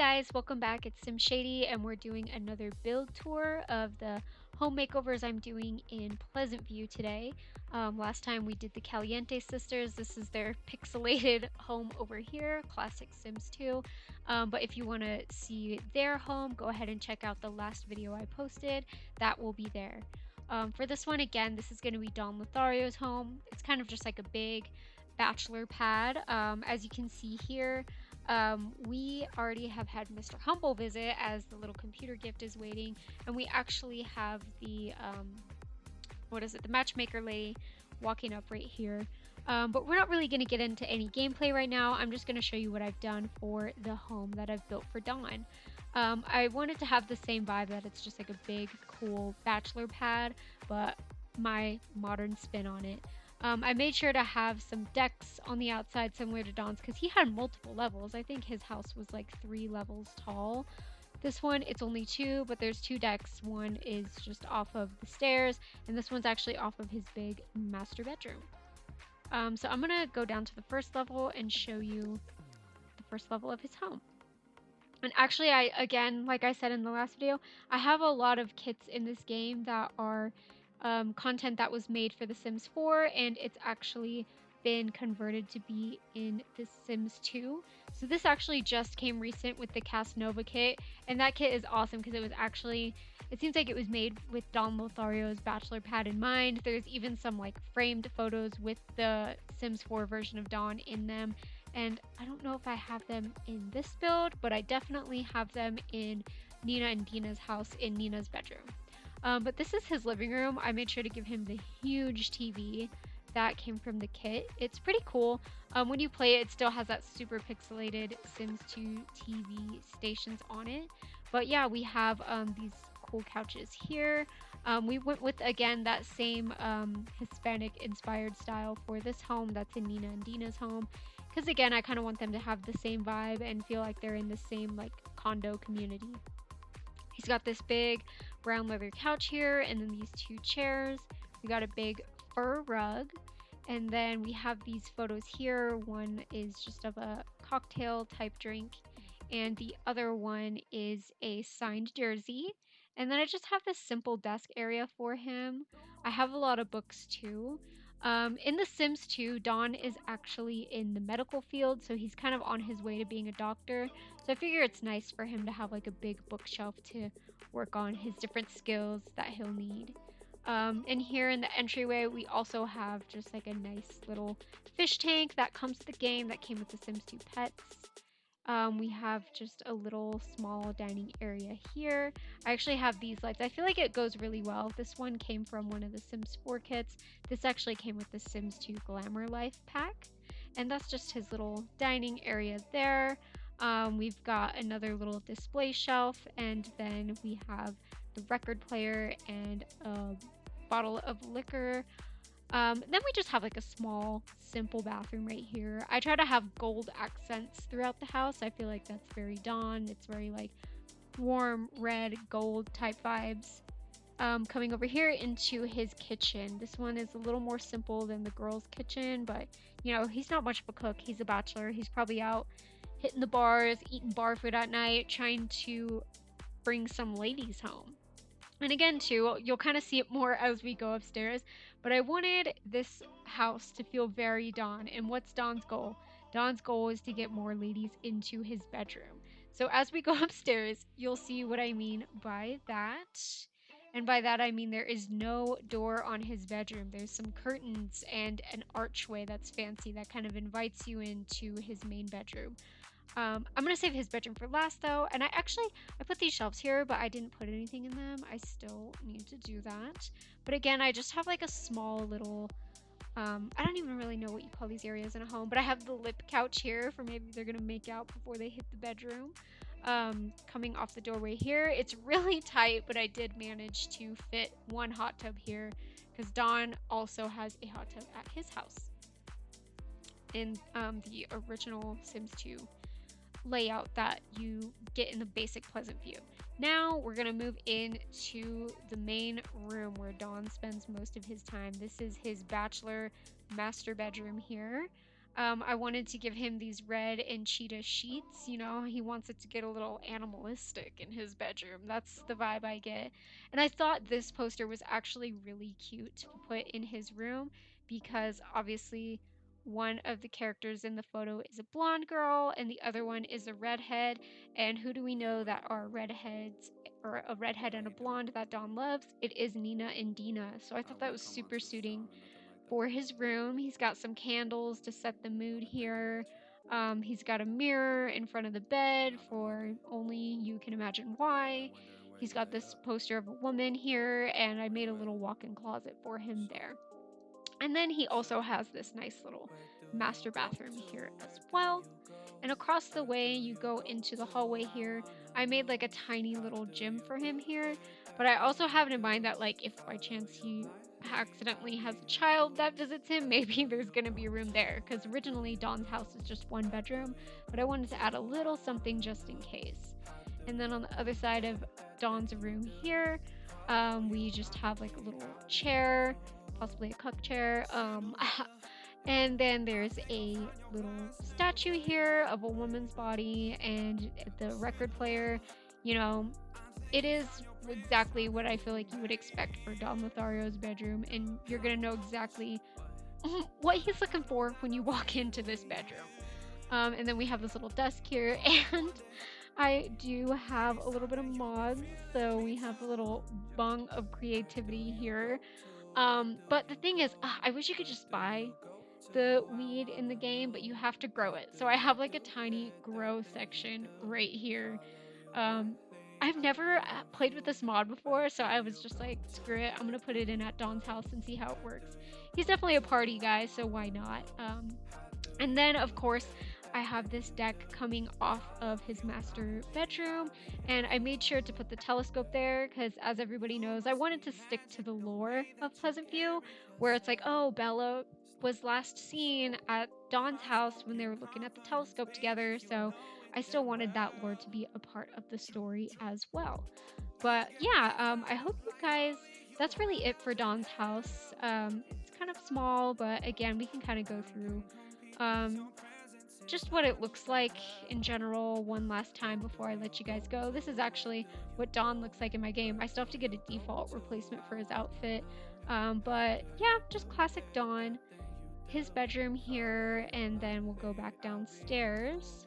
guys, welcome back. It's Sim Shady, and we're doing another build tour of the home makeovers I'm doing in Pleasantview today. Last time we did the Caliente sisters. This is their pixelated home over here, classic Sims 2. But if you want to see their home, go ahead and check out the last video I posted. That will be there. For this one, again, this is going to be Don Lothario's home. It's kind of just like a big bachelor pad. As you can see here, we already have had Mr. Humble visit as the little computer gift is waiting, and we actually have the the matchmaker lady walking up right here. But we're not really going to get into any gameplay right now. I'm just going to show you what I've done for the home that I've built for Dawn. I wanted to have the same vibe, that it's just like a big, cool bachelor pad, but my modern spin on it. I made sure to have some decks on the outside similar to Don's because he had multiple levels. I think his house was like 3 levels tall. This one, it's only 2, but there's 2 decks. One is just off of the stairs, and this one's actually off of his big master bedroom. So I'm going to go down to the first level and show you the first level of his home. And actually, again, like I said in the last video, I have a lot of kits in this game that are content that was made for The Sims 4, and it's actually been converted to be in The Sims 2. So this actually just came recent with the Casanova kit, and that kit is awesome because it seems like it was made with Don Lothario's bachelor pad in mind. There's even some like framed photos with the Sims 4 version of Don in them. And I don't know if I have them in this build, but I definitely have them in Nina and Dina's house in Nina's bedroom. But this is his living room. I made sure to give him the huge TV that came from the kit. It's pretty cool. When you play it, it still has that super pixelated Sims 2 TV stations on it. But yeah, we have these cool couches here. We went with, again, that same Hispanic inspired style for this home that's in Nina and Dina's home. Because again, I kind of want them to have the same vibe and feel like they're in the same like condo community. He's got this big brown leather couch here, and then these 2 chairs. We got a big fur rug, and then we have these photos here. One is just of a cocktail type drink, and the other one is a signed jersey. And then I just have this simple desk area for him. I have a lot of books too. In The Sims 2, Don is actually in the medical field, so he's kind of on his way to being a doctor. So I figure it's nice for him to have like a big bookshelf to work on his different skills that he'll need. And here in the entryway, we also have just like a nice little fish tank that comes to the game that came with the Sims 2 pets. We have just a little small dining area here. I actually have these lights. I feel like it goes really well. This one came from one of the Sims 4 kits. This actually came with the Sims 2 Glamour Life pack. And that's just his little dining area there. We've got another little display shelf, and then we have the record player and a bottle of liquor. Then we just have like a small, simple bathroom right here. I try to have gold accents throughout the house. I feel like that's very Dawn. It's very like warm red gold type vibes. Coming over here into his kitchen. This one is a little more simple than the girls' kitchen, but you know, he's not much of a cook. He's a bachelor. He's probably out hitting the bars, eating bar food at night, trying to bring some ladies home. And again, too, you'll kind of see it more as we go upstairs, but I wanted this house to feel very Dawn. And what's Dawn's goal? Dawn's goal is to get more ladies into his bedroom. So as we go upstairs, you'll see what I mean by that. And by that, I mean there is no door on his bedroom. There's some curtains and an archway that's fancy that kind of invites you into his main bedroom. I'm going to save his bedroom for last though, and I put these shelves here, but I didn't put anything in them. I still need to do that. But again, I just have like a small little, I don't even really know what you call these areas in a home, but I have the lip couch here for maybe they're going to make out before they hit the bedroom. Coming off the doorway here, it's really tight, but I did manage to fit one hot tub here because Don also has a hot tub at his house in the original Sims 2 layout that you get in the basic Pleasantview. Now we're going to move into the main room where Don spends most of his time. This is his bachelor master bedroom here. I wanted to give him these red and cheetah sheets. You know, he wants it to get a little animalistic in his bedroom. That's the vibe I get. And I thought this poster was actually really cute to put in his room because obviously one of the characters in the photo is a blonde girl and the other one is a redhead. And who do we know that are redheads, or a redhead and a blonde that Don loves? It is Nina and Dina. So I thought that was super suiting for his room. He's got some candles to set the mood here. He's got a mirror in front of the bed for only you can imagine why. He's got this poster of a woman here, and I made a little walk in closet for him there. And then he also has this nice little master bathroom here as well. And across the way, you go into the hallway here. I made like a tiny little gym for him here, but I also have in mind that, like, if by chance he accidentally has a child that visits him, maybe there's gonna be room there. Because originally Don's house is just one bedroom, but I wanted to add a little something just in case. And then on the other side of Don's room here, we just have like a little chair, possibly a cup chair. And then there's a little statue here of a woman's body and the record player. You know, it is exactly what I feel like you would expect for Don Lothario's bedroom, and you're gonna know exactly what he's looking for when you walk into this bedroom. And then we have this little desk here, and I do have a little bit of mods, so we have a little bung of creativity here. But the thing is, I wish you could just buy the weed in the game, but you have to grow it. So I have like a tiny grow section right here. Um, I've never played with this mod before, so I was just like, screw it, I'm gonna put it in at Don's house and see how it works. He's definitely a party guy, so why not? And then, of course, I have this deck coming off of his master bedroom, and I made sure to put the telescope there because, as everybody knows, I wanted to stick to the lore of Pleasantview, where it's like, oh, Bella was last seen at Dawn's house when they were looking at the telescope together, so I still wanted that lore to be a part of the story as well. But yeah, I hope you guys. That's really it for Dawn's house. It's kind of small, but again, we can kind of go through um, just what it looks like in general one last time before I let you guys go. This is actually what Don looks like in my game. I still have to get a default replacement for his outfit. But yeah, just classic Don. His bedroom here, and then we'll go back downstairs.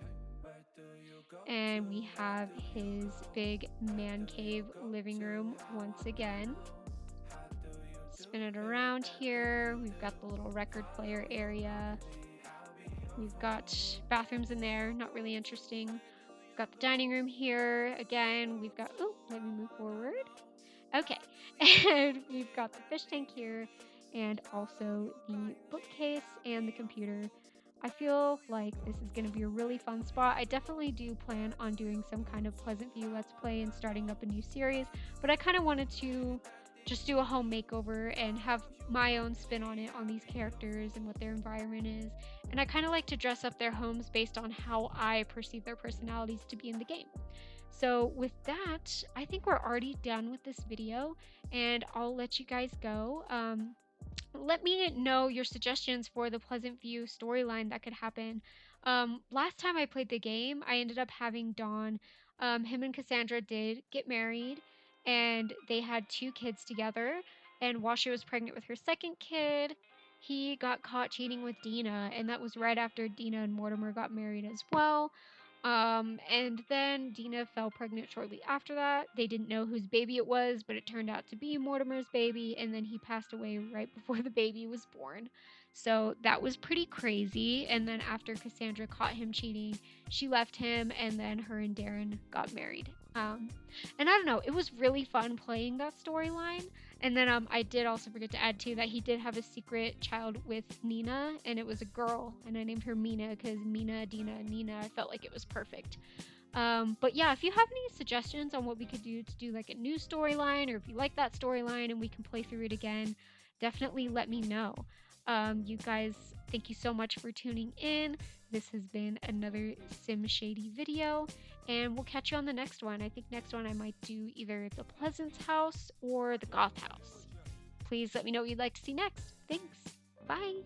And we have his big man cave living room once again. Spin it around here. We've got the little record player area. We've got bathrooms in there, not really interesting. We've got the dining room here. Again, we've got, oh, let me move forward. Okay, and we've got the fish tank here, and also the bookcase and the computer. I feel like this is going to be a really fun spot. I definitely do plan on doing some kind of Pleasantview Let's Play and starting up a new series, but I kind of wanted to just do a home makeover and have my own spin on it, on these characters and what their environment is. And I kind of like to dress up their homes based on how I perceive their personalities to be in the game. So with that, I think we're already done with this video, and I'll let you guys go. Let me know your suggestions for the Pleasantview storyline that could happen. Last time I played the game, I ended up having Dawn. Him and Cassandra did get married, and they had 2 kids together. And while she was pregnant with her second kid, he got caught cheating with Dina, and that was right after Dina and Mortimer got married as well. And then Dina fell pregnant shortly after that. They didn't know whose baby it was, but it turned out to be Mortimer's baby, and then he passed away right before the baby was born. So that was pretty crazy. And then after Cassandra caught him cheating, she left him, and then her and Darren got married. And I don't know, it was really fun playing that storyline. And then I did also forget to add too that he did have a secret child with Nina, and it was a girl, and I named her Mina because Mina, Dina, and Nina, I felt like it was perfect. But yeah, if you have any suggestions on what we could do to do like a new storyline, or if you like that storyline and we can play through it again, definitely let me know. You guys, thank you so much for tuning in. This has been another Sim Shady video, and we'll catch you on the next one. I think next one I might do either the Pleasance house or the Goth house. Please let me know what you'd like to see next. Thanks. Bye.